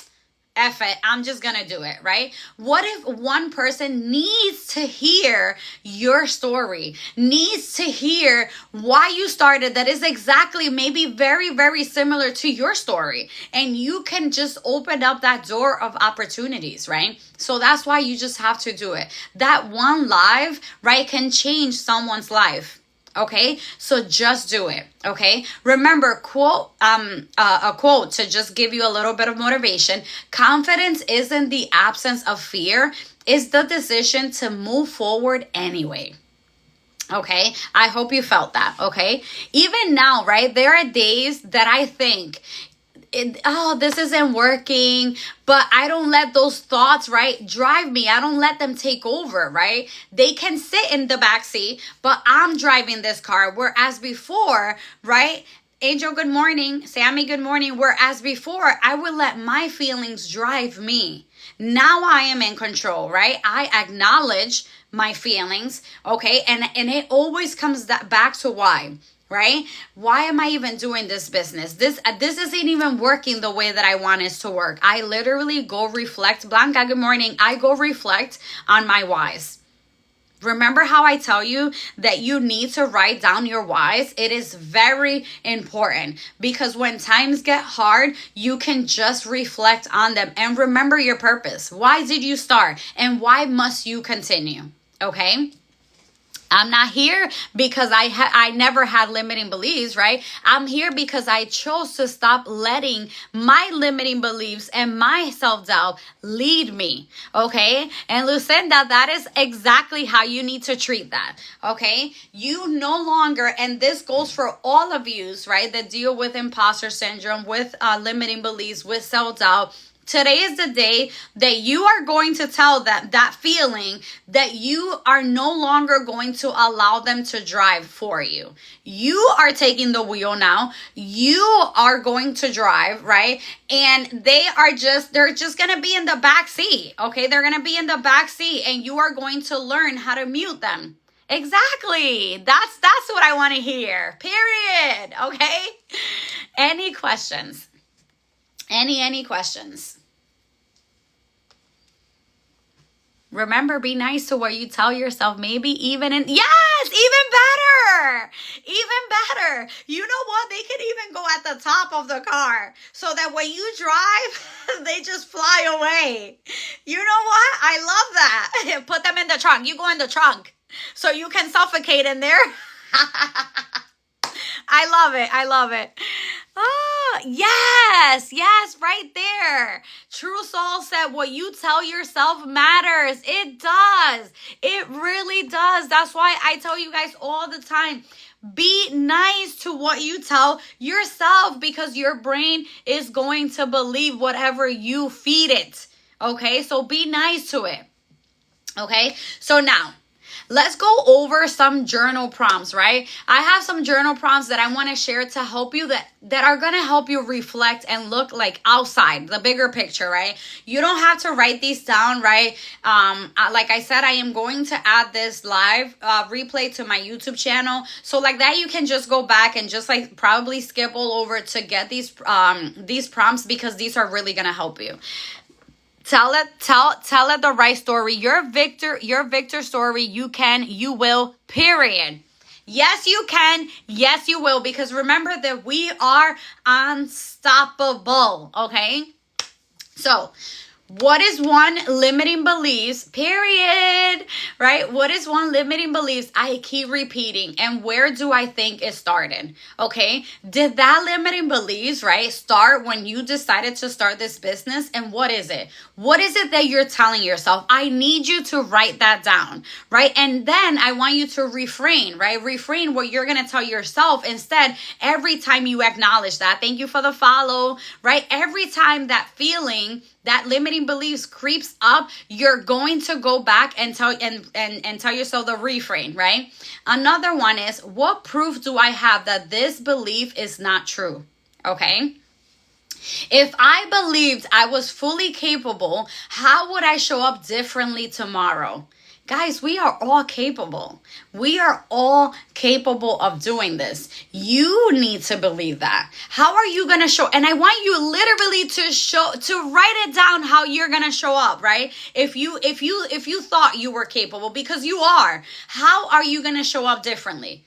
F it, I'm just gonna do it, right? What if one person needs to hear your story, needs to hear why you started, that is exactly maybe very, very similar to your story, and you can just open up that door of opportunities, right? So that's why you just have to do it. That one live, right, can change someone's life. Okay, so just do it. Okay, remember, a quote to just give you a little bit of motivation. Confidence isn't the absence of fear, it's the decision to move forward anyway. Okay, I hope you felt that. Okay, even now, right, there are days that I think, this isn't working, but I don't let those thoughts, right, drive me. I don't let them take over, right? They can sit in the backseat, but I'm driving this car. Whereas before, right, Angel, good morning. Sammy, good morning. Whereas before, I would let my feelings drive me. Now I am in control, right? I acknowledge my feelings, okay? And it always comes back to why. Right? Why am I even doing this business? This isn't even working the way that I want it to work. I literally go reflect. Blanca, good morning. I go reflect on my whys. Remember how I tell you that you need to write down your whys? It is very important, because when times get hard, you can just reflect on them and remember your purpose. Why did you start? And why must you continue? Okay? I'm not here because I never had limiting beliefs, right? I'm here because I chose to stop letting my limiting beliefs and my self-doubt lead me, okay? And Lucinda, that is exactly how you need to treat that, okay? You no longer, and this goes for all of you, right, that deal with imposter syndrome, with limiting beliefs, with self-doubt. Today is the day that you are going to tell that feeling that you are no longer going to allow them to drive for you. You are taking the wheel now. You are going to drive, right? And they're just going to be in the back seat. Okay? They're going to be in the back seat and you are going to learn how to mute them. Exactly. That's what I want to hear. Period. Okay? Any questions? Any questions? Remember, be nice to what you tell yourself. Maybe even even better. You know what? They could even go at the top of the car so that when you drive, they just fly away. You know what? I love that. Put them in the trunk. You go in the trunk so you can suffocate in there. I love it. Oh, yes, right there. True Soul said, what you tell yourself matters. It does. It really does. That's why I tell you guys all the time, be nice to what you tell yourself because your brain is going to believe whatever you feed it. Okay, so be nice to it. Okay, so now, let's go over some journal prompts, right? I have some journal prompts that I want to share to help you that are going to help you reflect and look like outside, the bigger picture, right? You don't have to write these down, right? Like I said, I am going to add this live replay to my YouTube channel. So like that, you can just go back and just like probably skip all over to get these prompts because these are really going to help you. Tell it the right story. Your victor story. You can, you will, period. Yes, you can. Yes, you will. Because remember that we are unstoppable. Okay. So, what is one limiting beliefs, period, right? What is one limiting beliefs I keep repeating and where do I think it started? Okay. Did that limiting beliefs, right, start when you decided to start this business? And what is it? What is it that you're telling yourself? I need you to write that down, right? And then I want you to refrain, right? Refrain what you're going to tell yourself instead every time you acknowledge that. Thank you for the follow, right? Every time that feeling, that limiting beliefs creeps up, you're going to go back and tell yourself the refrain, right? Another one is, what proof do I have that this belief is not true? Okay. If I believed I was fully capable, how would I show up differently tomorrow? Guys, we are all capable. We are all capable of doing this. You need to believe that. How are you going to show? And I want you literally to write it down how you're going to show up, right? If you thought you were capable, because you are, how are you going to show up differently?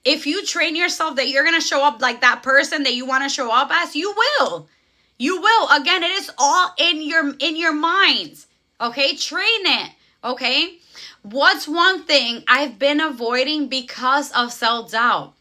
If you train yourself that you're going to show up like that person that you want to show up as, you will. You will. Again, it is all in your mind. Okay? Train it. Okay? What's one thing I've been avoiding because of self-doubt?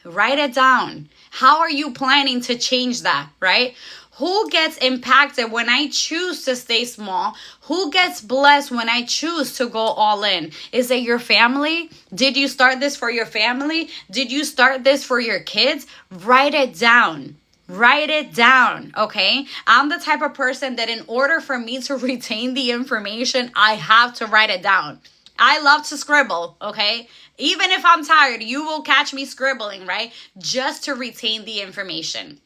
Write it down. How are you planning to change that, right? Who gets impacted when I choose to stay small? Who gets blessed when I choose to go all in? Is it your family? Did you start this for your family? Did you start this for your kids? Write it down. Write it down, okay? I'm the type of person that in order for me to retain the information, I have to write it down. I love to scribble, okay? Even if I'm tired, you will catch me scribbling, right? Just to retain the information.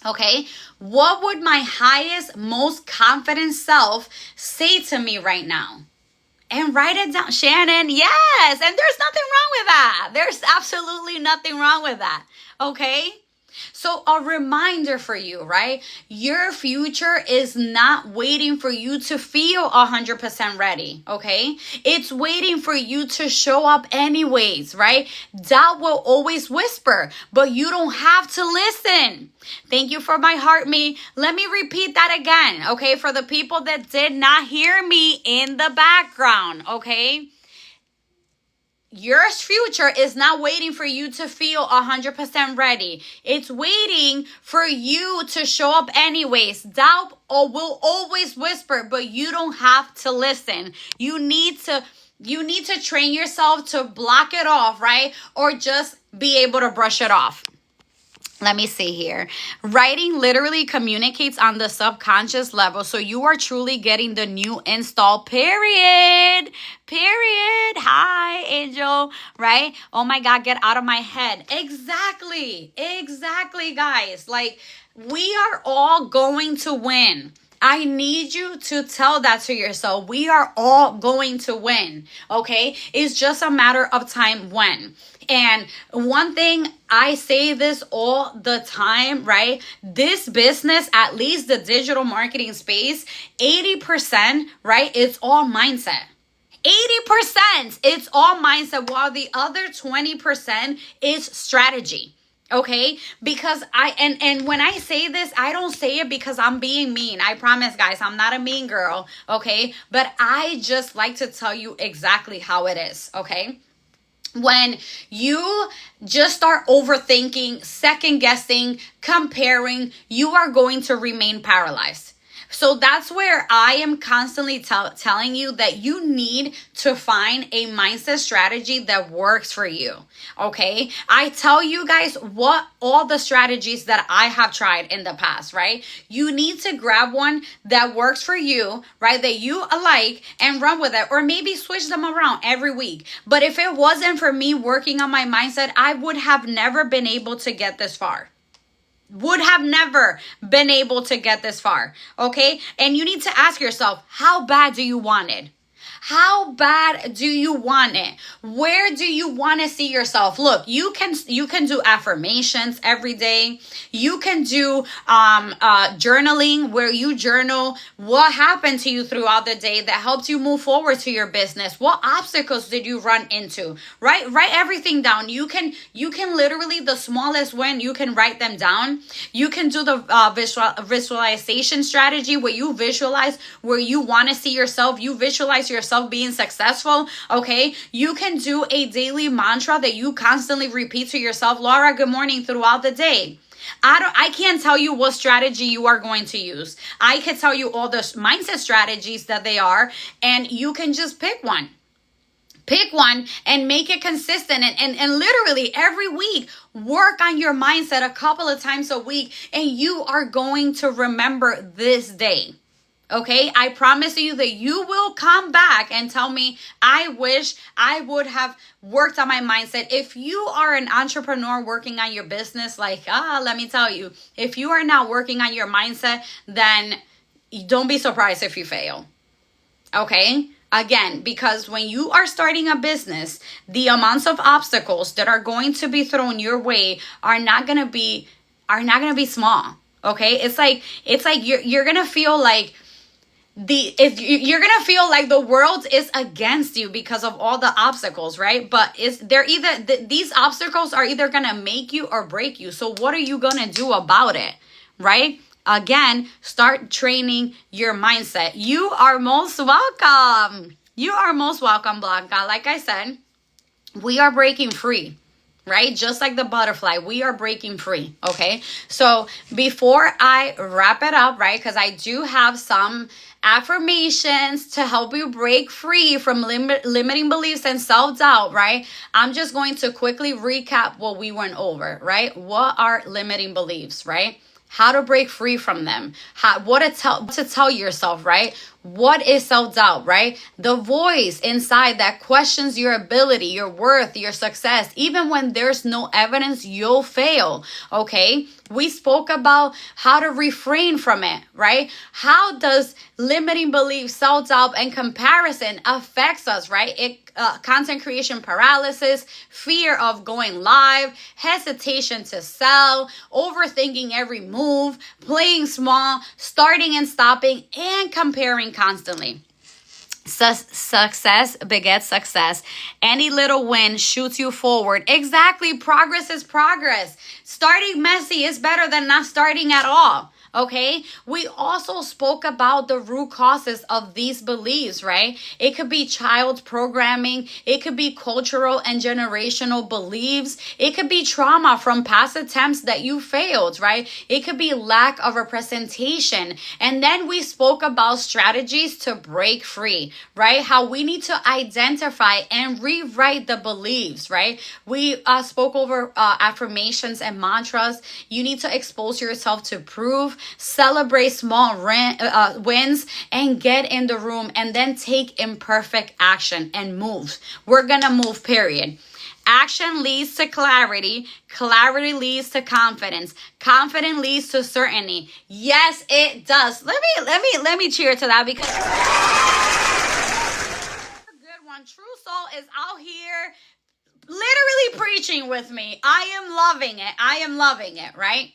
Okay, what would my highest, most confident self say to me right now? And write it down. Shannon, yes. And there's nothing wrong with that. There's absolutely nothing wrong with that. Okay? So a reminder for you, right? Your future is not waiting for you to feel 100% ready, okay? It's waiting for you to show up anyways, right? Doubt will always whisper, but you don't have to listen. Thank you for my heart, me. Let me repeat that again, okay? For the people that did not hear me in the background, okay? Your future is not waiting for you to feel 100% ready. It's waiting for you to show up anyways. Doubt will always whisper, but you don't have to listen. You need to train yourself to block it off, right? Or just be able to brush it off. Let me see here. Writing literally communicates on the subconscious level. So you are truly getting the new install, period. Period. Hi, Angel. Right? Oh my God, get out of my head. Exactly. Exactly, guys. Like, we are all going to win. I need you to tell that to yourself. We are all going to win. Okay? It's just a matter of time when. And one thing, I say this all the time, right? This business, at least the digital marketing space, 80%, right? It's all mindset. 80%, it's all mindset, while the other 20% is strategy. Okay, because and when I say this, I don't say it because I'm being mean. I promise, guys, I'm not a mean girl. Okay, but I just like to tell you exactly how it is. Okay. When you just start overthinking, second guessing, comparing, you are going to remain paralyzed. So that's where I am constantly telling you that you need to find a mindset strategy that works for you. Okay. I tell you guys what all the strategies that I have tried in the past, right? You need to grab one that works for you, right? That you like and run with it, or maybe switch them around every week. But if it wasn't for me working on my mindset, I would have never been able to get this far. Would have never been able to get this far. Okay. And you need to ask yourself, how bad do you want it? How bad do you want it? Where do you want to see yourself? Look, you can do affirmations every day. You can do journaling, where you journal what happened to you throughout the day that helped you move forward to your business. What obstacles did you run into? Right? Write everything down. You can literally, the smallest win, you can write them down. You can do the visualization strategy, where you visualize where you want to see yourself. You visualize yourself being successful. Okay. You can do a daily mantra that you constantly repeat to yourself. Laura, good morning, throughout the day. I can't tell you what strategy you are going to use. I can tell you all the mindset strategies that they are, and you can just pick one. Pick one and make it consistent, and literally every week work on your mindset a couple of times a week, and you are going to remember this day. Okay, I promise you that you will come back and tell me, I wish I would have worked on my mindset. If you are an entrepreneur working on your business, let me tell you, if you are not working on your mindset, then don't be surprised if you fail. Okay, again, because when you are starting a business, the amounts of obstacles that are going to be thrown your way are not going to be small. Okay, it's like you're going to feel like you're gonna feel like the world is against you because of all the obstacles, right? But these obstacles are either gonna make you or break you. So what are you gonna do about it, right? Again, start training your mindset. You are most welcome. You are most welcome, Blanca. Like I said, we are breaking free. Right? Just like the butterfly, we are breaking free. Okay. So before I wrap it up, right? Because I do have some affirmations to help you break free from limiting beliefs and self-doubt, right? I'm just going to quickly recap what we went over, right? What are limiting beliefs, right? How to break free from them. What to tell yourself, right? What is self-doubt, right? The voice inside that questions your ability, your worth, your success. Even when there's no evidence, you'll fail, okay? We spoke about how to refrain from it, right? How does limiting belief, self-doubt, and comparison affects us, right? Content creation paralysis, fear of going live, hesitation to sell, overthinking every move, playing small, starting and stopping, and comparing constantly. Success begets success. Any little win shoots you forward. Exactly. Progress is progress. Starting messy is better than not starting at all. Okay, we also spoke about the root causes of these beliefs, right? It could be child programming, it could be cultural and generational beliefs, it could be trauma from past attempts that you failed, right? It could be lack of representation. And then we spoke about strategies to break free, right? How we need to identify and rewrite the beliefs, right? We spoke over affirmations and mantras. You need to expose yourself to prove, celebrate small wins, and get in the room, and then take imperfect action and move. We're gonna move, period. Action leads to clarity. Clarity leads to confidence. Confidence leads to certainty. Yes, it does. Let me cheer to that, because a good one. True Soul is out here literally preaching with me. I am loving it. I am loving it, right?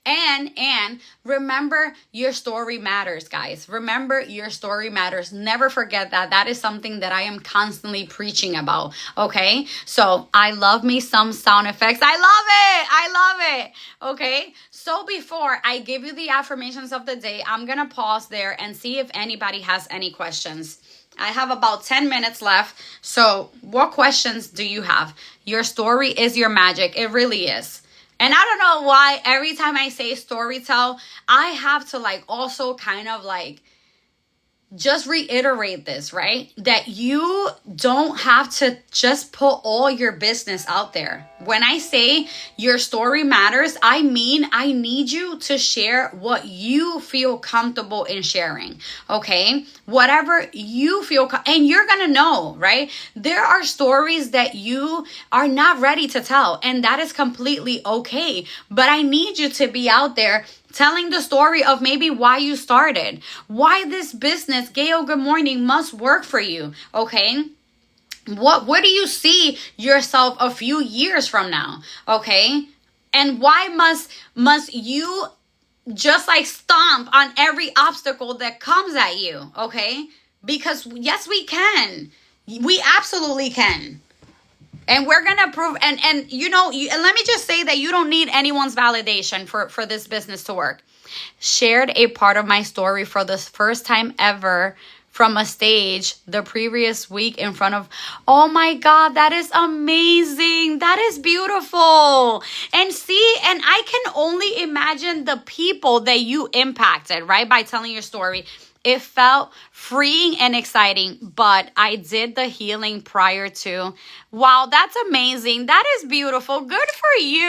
And remember, your story matters, guys. Remember, your story matters. Never forget that. That is something that I am constantly preaching about. Okay, so I love me some sound effects. I love it. Okay, so before I give you the affirmations of the day, I'm gonna pause there and see if anybody has any questions. I have about 10 minutes left. So what questions do you have? Your story is your magic. It really is. And I don't know why every time I say storytell, I have to also kind of just reiterate this, right? That you don't have to just put all your business out there. When I say your story matters, I mean I need you to share what you feel comfortable in sharing, okay? Whatever you feel, and you're gonna know, right? There are stories that you are not ready to tell, and that is completely okay. But I need you to be out there telling the story of maybe why you started, why this business, Gail, good morning, must work for you, okay? Where do you see yourself a few years from now, okay? And why must you just stomp on every obstacle that comes at you, okay? Because yes, we can. We absolutely can. And we're going to prove, and let me just say that you don't need anyone's validation for this business to work. Shared a part of my story for the first time ever from a stage the previous week in front of, oh my God, that is amazing. That is beautiful. And I can only imagine the people that you impacted, right? By telling your story. It felt freeing and exciting, but I did the healing prior to. Wow, that's amazing. That is beautiful. Good for you.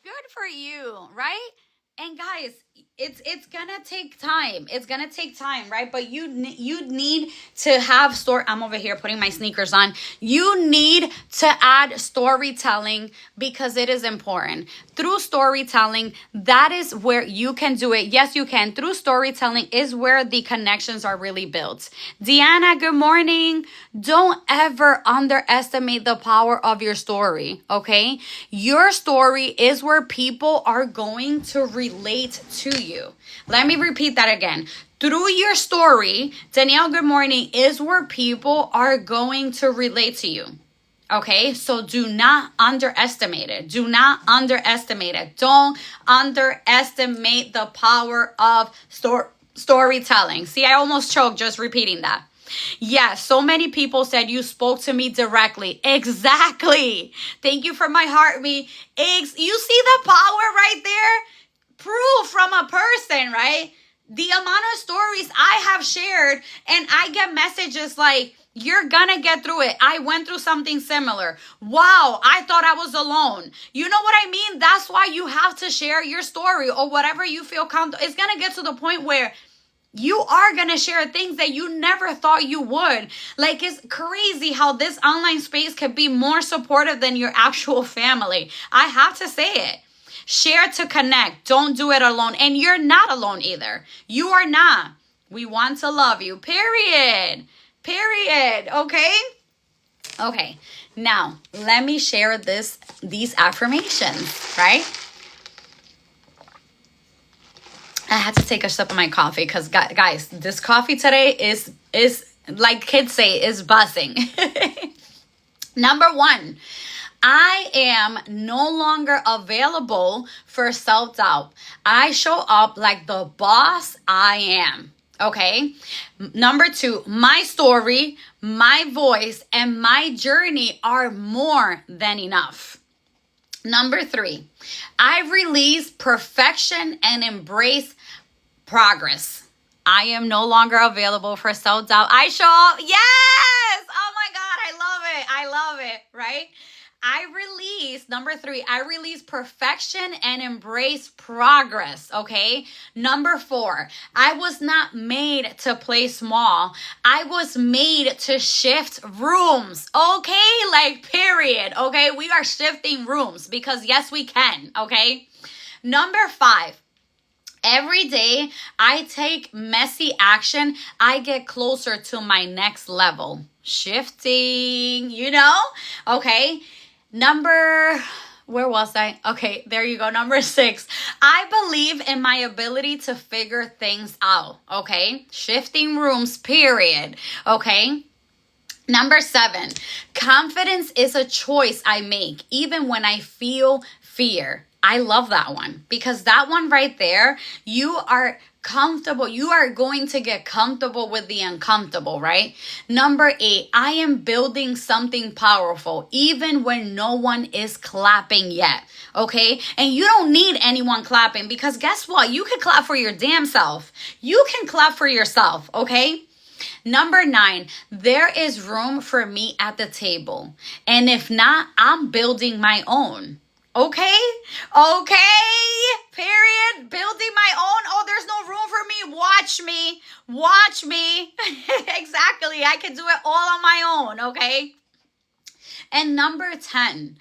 Good for you, right? And guys, it's gonna take time. It's gonna take time, right? But you need to have story. I'm over here putting my sneakers on. You need to add storytelling because it is important. Through storytelling, that is where you can do it. Yes, you can. Through storytelling is where the connections are really built. Deanna, good morning. Don't ever underestimate the power of your story, okay? Your story is where people are going to relate to you. Let me repeat that again. Through your story, Danielle, good morning, is where people are going to relate to you. Okay, so do not underestimate it. Do not underestimate it. Don't underestimate the power of storytelling. See, I almost choked just repeating that. Yes, so many people said you spoke to me directly. Exactly. Thank you for my heartbeat. You see the power right there? Proof from a person, right? The amount of stories I have shared, and I get messages like, you're gonna get through it. I went through something similar. Wow, I thought I was alone. You know what I mean? That's why you have to share your story or whatever you feel comfortable. It's gonna get to the point where you are going to share things that you never thought you would. It's crazy how this online space could be more supportive than your actual family. I have to say it. Share to connect. Don't do it alone. And you're not alone either. You are not. We want to love you. Period. Okay? Okay. Now, let me share these affirmations, right? I had to take a sip of my coffee because, guys, this coffee today is like kids say, is buzzing. Number one, I am no longer available for self-doubt. I show up like the boss I am. Okay. Number 2, my story, my voice, and my journey are more than enough. Number 3, I release perfection and embrace progress. I am no longer available for self-doubt. I show up. Yes. Oh my God. I love it. I love it. Right? Number 3, I release perfection and embrace progress. Okay. Number 4, I was not made to play small. I was made to shift rooms. Okay. Like, period. Okay. We are shifting rooms because yes, we can. Okay. Number 5, every day I take messy action, I get closer to my next level. Shifting, Okay. Where was I? Okay, there you go. Number 6, I believe in my ability to figure things out. Okay. Shifting rooms, period. Okay. Number 7, confidence is a choice I make even when I feel fear. I love that one because that one right there, you are comfortable. You are going to get comfortable with the uncomfortable, right? Number 8, I am building something powerful even when no one is clapping yet. Okay. And you don't need anyone clapping because guess what? You can clap for your damn self. You can clap for yourself. Okay. Number 9, there is room for me at the table. And if not, I'm building my own. Okay. Period. Building my own. Oh, there's no room for me. Watch me. Exactly. I can do it all on my own. Okay. And number 10,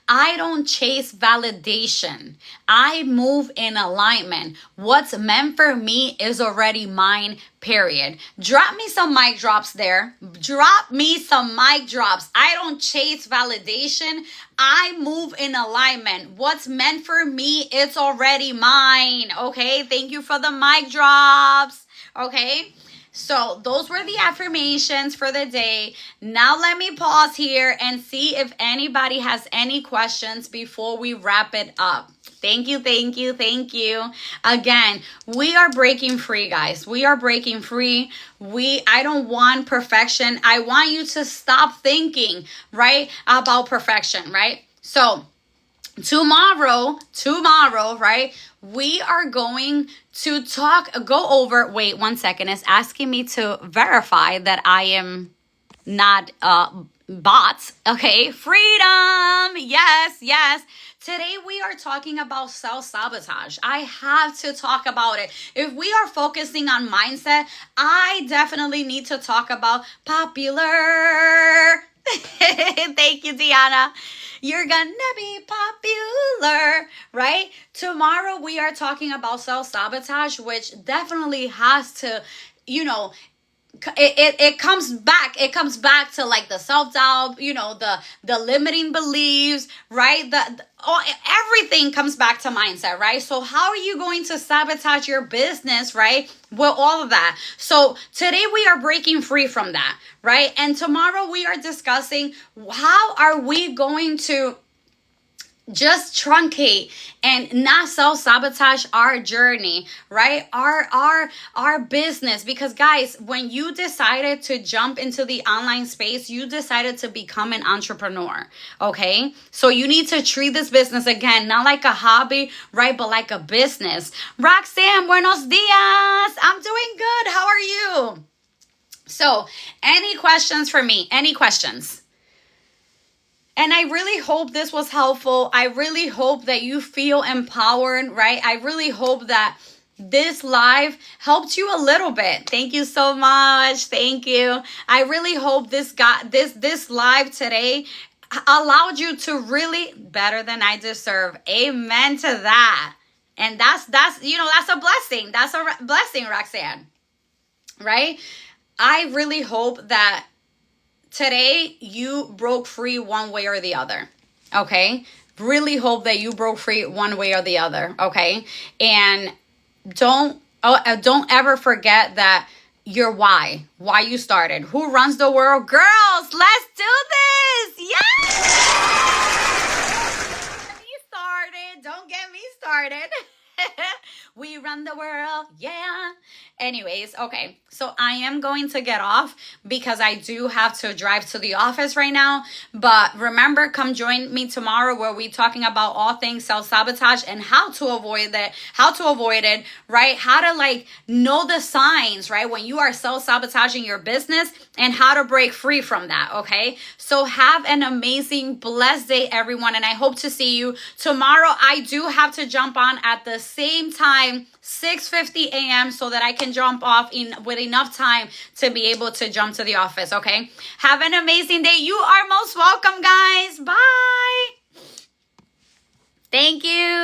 I don't chase validation. I move in alignment. What's meant for me is already mine, period. Drop me some mic drops there. Drop me some mic drops. I don't chase validation. I move in alignment. What's meant for me, it's already mine. Okay, thank you for the mic drops. Okay. So those were the affirmations for the day. Now let me pause here and see if anybody has any questions before we wrap it up. Thank you. Again, we are breaking free, guys. We are breaking free. I don't want perfection. I want you to stop thinking, right, about perfection, right? So tomorrow, right, we are going to go over, wait 1 second, it's asking me to verify that I am not bots. Okay, freedom, yes. Today we are talking about self-sabotage. I have to talk about it. If we are focusing on mindset, I definitely need to talk about popular. Thank you, Deanna. You're gonna be popular, right? Tomorrow we are talking about self-sabotage, which definitely has to, it comes back to like the self-doubt, the limiting beliefs, right? Everything comes back to mindset, right? So how are you going to sabotage your business, right? With all of that. So today we are breaking free from that, right? And tomorrow we are discussing how are we going to just truncate and not self-sabotage our journey, right? Our business. Because guys, when you decided to jump into the online space, you decided to become an entrepreneur. Okay. So you need to treat this business again, not like a hobby, right? But like a business. Roxanne, buenos dias. I'm doing good. How are you? So any questions for me? Any questions? And I really hope this was helpful. I really hope that you feel empowered, right? I really hope that this live helped you a little bit. Thank you so much. Thank you. I really hope this live today allowed you to really better than I deserve. Amen to that. And that's that's a blessing. That's a blessing, Roxanne. Right? I really hope that today you broke free one way or the other. Okay? Really hope that you broke free one way or the other. Okay? And don't ever forget that your why you started. Who runs the world? Girls, let's do this. Yeah. Don't get me started. We run the world. Yeah. Anyways, okay. So I am going to get off because I do have to drive to the office right now. But remember, come join me tomorrow where we're talking about all things self-sabotage and how to avoid it, right? How to like know the signs, right? When you are self-sabotaging your business and how to break free from that, okay? So have an amazing, blessed day, everyone. And I hope to see you tomorrow. I do have to jump on at the same time, 6:50 a.m. so that I can jump off with enough time to be able to jump to the office, okay? Have an amazing day. You are most welcome, guys. Bye. Thank you.